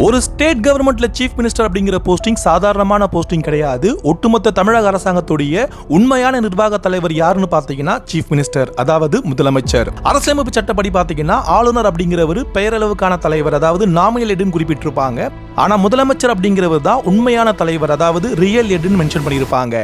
ஒரு ஸ்டேட் கவர்மெண்ட்ல chief minister அப்படிங்கிற போஸ்டிங் சாதாரணமான போஸ்டிங் கிடையாது. ஒட்டுமொத்த தமிழக அரசாங்கத்துடைய உண்மையான நிர்வாக தலைவர் யாருன்னு பாத்தீங்கன்னா சீஃப் மினிஸ்டர், அதாவது முதலமைச்சர். அரசியலமைப்பு சட்டப்படி பாத்தீங்கன்னா ஆளுநர் அப்படிங்கிறவர் பெயரளவுக்கான தலைவர், அதாவது நாமினல் ஹெட்னு குறிப்பிட்டிருப்பாங்க. ஆனா முதலமைச்சர் அப்படிங்கிறவர் தான் உண்மையான தலைவர், அதாவது ரியல் ஹெட்னு மென்ஷன் பண்ணியிருப்பாங்க.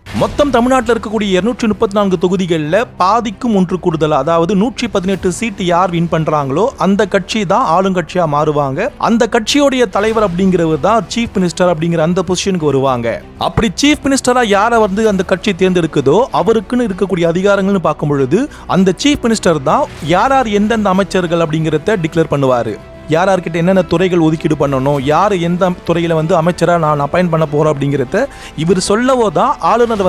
மொத்தம் தமிழ்நாட்டில் இருக்கக்கூடிய 234 தொகுதிகளில் பாதிக்கும் ஒன்று கூடுதல், அதாவது 118 சீட் யார் வின் பண்றாங்களோ அந்த கட்சி தான் ஆளுங்கட்சியா மாறுவாங்க. அந்த கட்சியோடைய தலைவர் அப்படிங்கிறவர் தான் சீஃப் மினிஸ்டர் அப்படிங்கிற அந்த பொசிஷனுக்கு வருவாங்க. அப்படி சீஃப் மினிஸ்டரா யாரை அந்த கட்சி தேர்ந்தெடுக்குதோ அவருக்குன்னு இருக்கக்கூடிய அதிகாரங்கள்னு பார்க்கும் பொழுது அந்த சீஃப் மினிஸ்டர் தான் யார் எந்தெந்த அமைச்சர்கள் அப்படிங்கிறத டிக்ளேர் பண்ணுவாரு. யார்கிட்ட என்னென்ன துறைகள் ஒதுக்கீடு பண்ணணும், யார் எந்த துறையில அமைச்சராக நான் அப்பாயின்ட் பண்ண போறோம் அப்படிங்கிறத இவர் சொல்லவோ தான் ஆளுநர்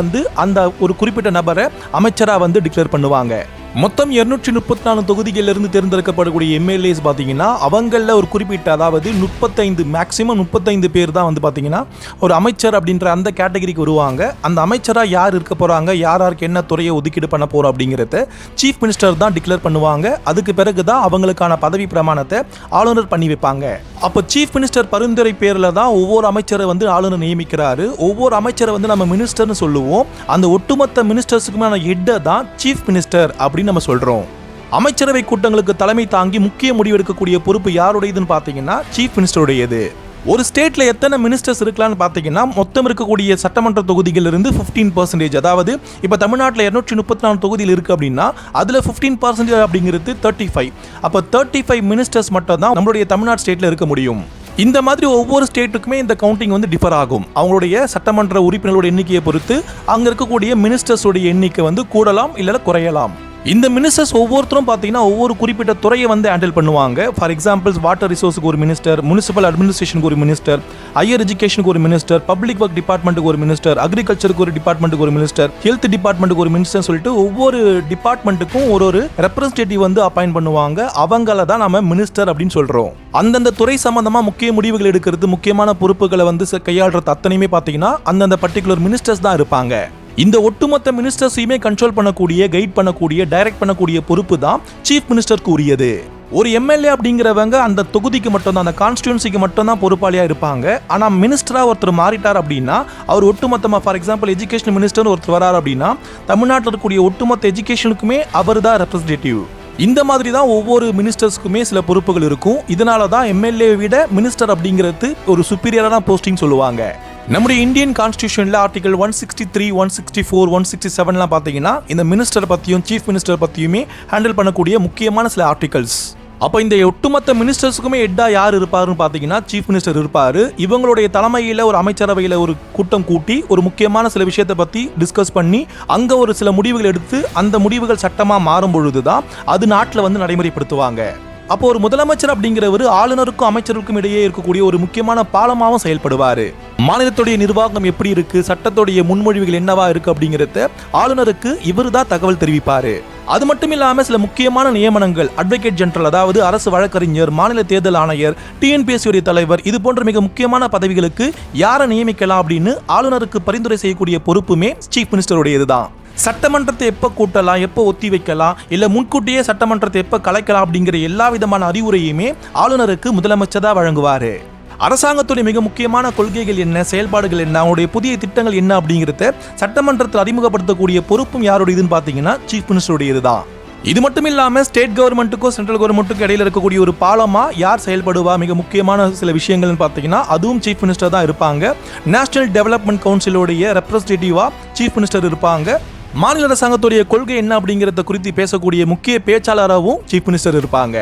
அந்த ஒரு குறிப்பிட்ட நபரை அமைச்சராக டிக்ளேர் பண்ணுவாங்க. மொத்தம் 234 தொகுதிகளிலிருந்து தேர்ந்தெடுக்கப்படக்கூடிய எம்எல்ஏஸ் பார்த்தீங்கன்னா அவங்களில் ஒரு குறிப்பிட்ட, அதாவது 35 மேக்சிமம் 35 பேர் தான் பார்த்தீங்கன்னா ஒரு அமைச்சர் அப்படின்ற அந்த கேட்டகரிக்கு வருவாங்க. அந்த அமைச்சராக யார் இருக்க போகிறாங்க, யாருக்கு என்ன துறையை ஒதுக்கீடு பண்ண போகிறோம் அப்படிங்கிறத சீஃப் மினிஸ்டர் தான் டிக்ளேர் பண்ணுவாங்க. அதுக்கு பிறகு தான் அவங்களுக்கான பதவி பிரமாணத்தை ஆளுநர் பண்ணி வைப்பாங்க. அப்போ சீஃப் மினிஸ்டர் பரிந்துரை பேரில் தான் ஒவ்வொரு அமைச்சரை ஆளுநர் நியமிக்கிறாரு. ஒவ்வொரு அமைச்சரை நம்ம மினிஸ்டர்னு சொல்லுவோம். அந்த ஒட்டுமொத்த மினிஸ்டர்ஸுக்குமான ஹெட்டை தான் சீஃப் மினிஸ்டர் அப்படின்னு நம்ம சொல்றோம். அமைச்சரவை கூட்டங்களுக்கு தலைமை தாங்கி முக்கிய முடிவெடுக்கக்கூடிய பொறுப்பு யாருடையதுன்னு பார்த்தீங்கன்னா சீஃப் மினிஸ்டருடையது. ஒரு ஸ்டேட்ல எத்தனை மினிஸ்டர்ஸ் இருக்கலாம்னு பார்த்தீங்கன்னா மொத்தம் இருக்கக்கூடிய சட்டமன்ற தொகுதிகள் இருந்து 15%, அதாவது இப்போ தமிழ்நாட்டில் 234 தொகுதியில் இருக்கு அப்படின்னா அதுல 15% அப்படிங்கிறது 35. அப்போ 35 மினிஸ்டர்ஸ் மட்டும் தான் நம்மளுடைய தமிழ்நாடு ஸ்டேட்ல இருக்க முடியும். இந்த மாதிரி ஒவ்வொரு ஸ்டேட்டுக்குமே இந்த கவுண்டிங் டிஃபர் ஆகும். அவங்களுடைய சட்டமன்ற உறுப்பினர்களோட எண்ணிக்கையை பொறுத்து அங்க இருக்கக்கூடிய மினிஸ்டர்ஸோட எண்ணிக்கை கூடலாம் இல்ல குறையலாம். இந்த மினிஸ்டர்ஸ் ஒவ்வொருத்தரும் பார்த்தீங்கன்னா ஒவ்வொரு குறிப்பிட்ட துறையை ஹேண்டில் பண்ணுவாங்க. ஃபார் எக்ஸாம்பிள் வாட்டர் ரிசோர்ஸுக்கு ஒரு மினிஸ்டர், முனிசிபல் அட்மினிஸ்ட்ரேஷனுக்கு ஒரு மினிஸ்டர், ஹையர் எஜுகேஷனுக்கு ஒரு மினிஸ்டர், பப்ளிக் ஒர்க் டிபார்ட்மெண்ட்டுக்கு ஒரு மினிஸ்டர், அக்ரிகல்ச்சருக்கு ஒரு டிபார்ட்மெண்ட்டுக்கு ஒரு மினிஸ்டர், ஹெல்த் டிபார்ட்மெண்ட்டுக்கு ஒரு மினிஸ்டர் சொல்லிட்டு ஒவ்வொரு டிபார்ட்மெண்ட்டுக்கும் ஒரு ரெப்ரஸன்டேட்டிவ் அப்பாயிண்ட் பண்ணுவாங்க. அவங்கள தான் நம்ம மினிஸ்டர் அப்படின்னு சொல்றோம். அந்தந்த துறை சம்பந்தமா முக்கிய முடிவுகள் எடுக்கிறது, முக்கியமான பொறுப்புகளை கையாளுறது அத்தனையுமே பார்த்தீங்கன்னா அந்தந்த பர்டிகுலர் மினிஸ்டர்ஸ் தான் இருப்பாங்க. இந்த ஒட்டுமொத்த மினிஸ்டர்ஸையுமே கண்ட்ரோல் பண்ணக்கூடிய, கைட் பண்ணக்கூடிய, டைரக்ட் பண்ணக்கூடிய பொறுப்பு தான் சீஃப் மினிஸ்டருக்கு உரியது. ஒரு எம்எல்ஏ அப்படிங்கிறவங்க அந்த தொகுதிக்கு மட்டும் தான், அந்த கான்ஸ்டியூன்சிக்கு மட்டும் தான் பொறுப்பாளியா இருப்பாங்க. ஆனா மினிஸ்டரா ஒருத்தர் மாறிட்டார் அப்படின்னா அவர் ஒட்டுமொத்தமா, ஃபார் எக்ஸாம்பிள் எஜுகேஷன் மினிஸ்டர் ஒருத்தர் வராரு அப்படின்னா தமிழ்நாட்டில் இருக்கக்கூடிய ஒட்டுமொத்த எஜுகேஷனுக்குமே அவர் தான் ரெப்ரஸன்டேட்டிவ். இந்த மாதிரி தான் ஒவ்வொரு மினிஸ்டர்ஸ்க்குமே சில பொறுப்புகள் இருக்கும். இதனால தான் எம்எல்ஏ விட மினிஸ்டர் அப்படிங்கிறது ஒரு சுப்பீரியரான போஸ்டிங் சொல்லுவாங்க. நம்முடைய இந்தியன் கான்ஸ்டிடியூஷன்ல ஆர்டிகல் 163, 164, 167 பார்த்தீங்கன்னா இந்த மினிஸ்டர் பத்தியும் சீஃப் மினிஸ்டர் பத்தியுமே ஹேண்டில் பண்ணக்கூடிய முக்கியமான சில ஆர்டிகல்ஸ். அப்போ இந்த ஒட்டுமொத்த மினிஸ்டர்ஸுக்குமே ஹெட்டா யார் இருப்பாருன்னு பார்த்தீங்கன்னா சீஃப் மினிஸ்டர் இருப்பாரு. இவங்களுடைய தலைமையில் ஒரு அமைச்சரவையில் ஒரு கூட்டம் கூட்டி ஒரு முக்கியமான சில விஷயத்தை பற்றி டிஸ்கஸ் பண்ணி அங்கே ஒரு சில முடிவுகள் எடுத்து அந்த முடிவுகள் சட்டமாக மாறும் பொழுது தான் அது நாட்டில் நடைமுறைப்படுத்துவாங்க. அப்போ ஒரு முதலமைச்சர் அப்படிங்கிறவர் ஆளுநருக்கும் அமைச்சருக்கும் இடையே இருக்கக்கூடிய ஒரு முக்கியமான பாலமாகவும் செயல்படுவார். மாநிலத்துடைய நிர்வாகம் எப்படி இருக்கு, சட்டத்துடைய முன்மொழிவுகள் என்னவா இருக்கு அப்படிங்கிறத ஆளுநருக்கு இவர் தான் தகவல் தெரிவிப்பாரு. அது மட்டும் இல்லாம சில முக்கியமான நியமனங்கள், அட்வொகேட் ஜெனரல் அதாவது அரசு வழக்கறிஞர், மாநில தேர்தல் ஆணையர், டிஎன்பிஎஸ்சி தலைவர், இது போன்ற மிக முக்கியமான பதவிகளுக்கு யாரை நியமிக்கலாம் அப்படின்னு ஆளுநருக்கு பரிந்துரை செய்யக்கூடிய பொறுப்புமே சீஃப் மினிஸ்டருடையது தான். சட்டமன்றத்தை எப்போ கூட்டலாம், எப்போ ஒத்தி வைக்கலாம், இல்லை முன்கூட்டியே சட்டமன்றத்தை எப்போ கலைக்கலாம் அப்படிங்கிற எல்லா விதமான அறிவுரையுமே ஆளுநருக்கு முதலமைச்சர் தான் வழங்குவார். அரசாங்கத்துடைய மிக முக்கியமான கொள்கைகள் என்ன, செயல்பாடுகள் என்ன, அவருடைய புதிய திட்டங்கள் என்ன அப்படிங்கிறத சட்டமன்றத்தில் அறிமுகப்படுத்தக்கூடிய பொறுப்பும் யாருடையதுன்னு பார்த்தீங்கன்னா சீஃப் மினிஸ்டருடையது தான். இது மட்டும் இல்லாமல் ஸ்டேட் கவர்மெண்ட்டுக்கும் சென்ட்ரல் கவர்மெண்ட்டுக்கும் இடையில இருக்கக்கூடிய ஒரு பாலமா யார் செயல்படுவா, மிக முக்கியமான சில விஷயங்கள்னு பார்த்தீங்கன்னா அதுவும் சீஃப் மினிஸ்டர் தான் இருப்பாங்க. நேஷனல் டெவலப்மெண்ட் கவுன்சிலோடைய ரெப்ரஸன்டேட்டிவா சீஃப் மினிஸ்டர் இருப்பாங்க. மாநில அரசாங்கத்துடைய கொள்கை என்ன அப்படிங்கிறத குறித்து பேசக்கூடிய முக்கிய பேச்சாளராகவும் சீஃப் மினிஸ்டர் இருப்பாங்க.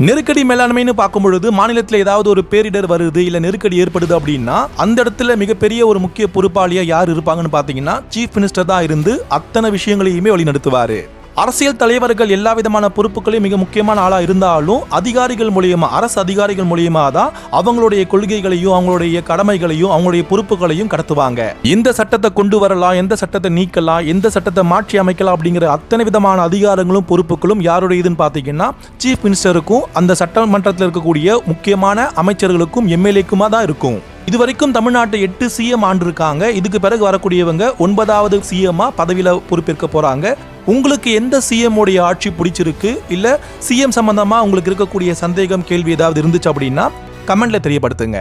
நெருக்கடி மேலாண்மைன்னு பார்க்கும் பொழுது மாநிலத்தில் ஏதாவது ஒரு பேரிடர் வருது, இல்லை நெருக்கடி ஏற்படுது அப்படின்னா அந்த இடத்துல மிகப்பெரிய ஒரு முக்கிய பொறுப்பாளியா யார் இருப்பாங்கன்னு பார்த்தீங்கன்னா சீஃப் மினிஸ்டர் தான் இருந்து அத்தனை விஷயங்களையுமே வழிநடத்துவாரு. அரசியல் தலைவர்கள் எல்லா விதமான பொறுப்புகளையும் மிக முக்கியமான ஆளா இருந்தாலும் அதிகாரிகள் மூலியமா, அரசு அதிகாரிகள் மூலியமா தான் அவங்களுடைய கொள்கைகளையும் அவங்களுடைய கடமைகளையும் அவங்களுடைய பொறுப்புகளையும் கடத்துவாங்க. எந்த சட்டத்தை கொண்டு வரலாம், எந்த சட்டத்தை நீக்கலாம், எந்த சட்டத்தை மாற்றி அமைக்கலாம் அப்படிங்கிற அத்தனை விதமான அதிகாரங்களும் பொறுப்புகளும் யாருடையதுன்னு பார்த்தீங்கன்னா சீஃப் மினிஸ்டருக்கும் அந்த சட்டமன்றத்தில் இருக்கக்கூடிய முக்கியமான அமைச்சர்களுக்கும் எம்எல்ஏக்குமா தான் இருக்கும். இதுவரைக்கும் தமிழ்நாட்டை 8 சிஎம் ஆண்டு இருக்காங்க. இதுக்கு பிறகு வரக்கூடியவங்க 9வது சிஎம்மா பதவியில பொறுப்பேற்க போறாங்க. உங்களுக்கு எந்த சிஎம் ஆட்சி பிடிச்சிருக்கு, இல்ல சிஎம் சம்பந்தமா உங்களுக்கு இருக்கக்கூடிய சந்தேகம், கேள்வி ஏதாவது இருந்துச்சு அப்படின்னா கமெண்ட்ல தெரியப்படுத்துங்க.